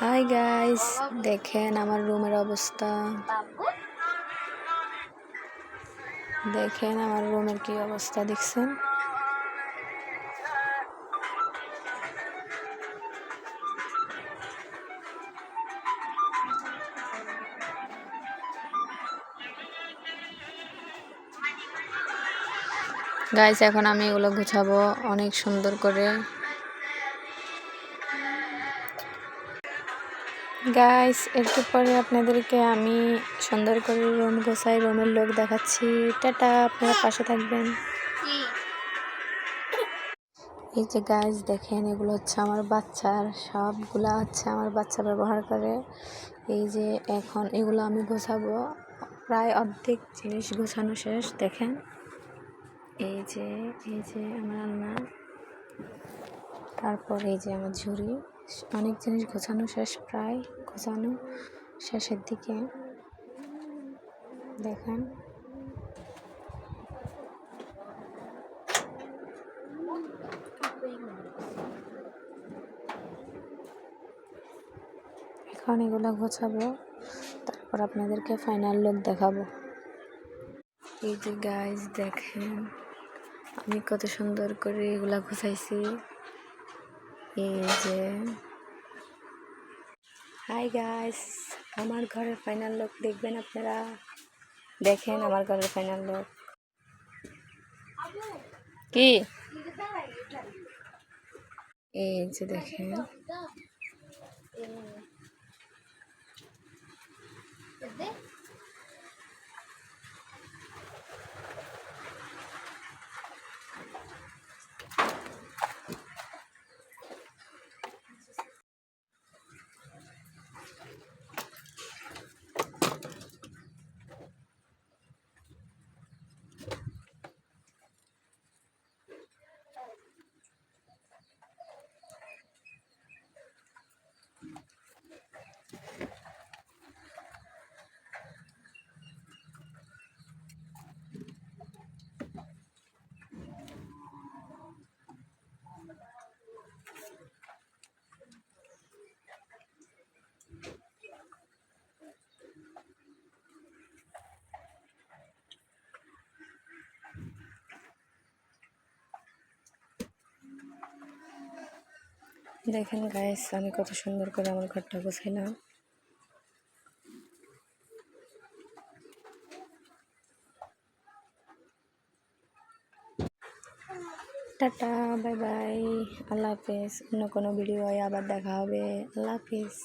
Hi guys, দেখেন আমার রুমের অবস্থা। দেখেন আমার রুমের কি অবস্থা, দেখছেন? গাইস, এখন আমি এগুলো গুছাবো অনেক সুন্দর করে। গাইস, একটু পরে আপনাদেরকে আমি সুন্দর করে রুম গোছাই, রুমের লোক দেখাচ্ছি। টাটা, আপনারা পাশে থাকবেন। এই যে গাইস দেখেন, এগুলো হচ্ছে আমার বাচ্চার, সবগুলা হচ্ছে আমার বাচ্চা ব্যবহার করে। এই যে এখন এগুলো আমি গোছাবো, প্রায় অর্ধেক জিনিস গোছানো শেষ। দেখেন এই যে আমার আলনা, তারপর এই যে আমার ঝুড়ি, অনেক জিনিস গোছানো শেষ, প্রায় গোছানো শেষের দিকে। দেখেন এখন এগুলো গোছাবো, তারপর আপনাদেরকে ফাইনাল লুক দেখাবো। এই যে গাইস দেখেন আমি কত সুন্দর করে এগুলা গোছাইছি। এই যে হাই গাইস, আমার ঘরের ফাইনাল লুক দেখবেন আপনারা। দেখেন আমার ঘরের ফাইনাল লুক কি, এই যে দেখেন। দেখেন গাইস আমি কত সুন্দর করে আমার ঘরটা গোছাইলাম। টাটা, বাই বাই, আল্লাহ হাফেজ। অন্য কোনো ভিডিও আবার দেখা হবে। আল্লাহ হাফেজ।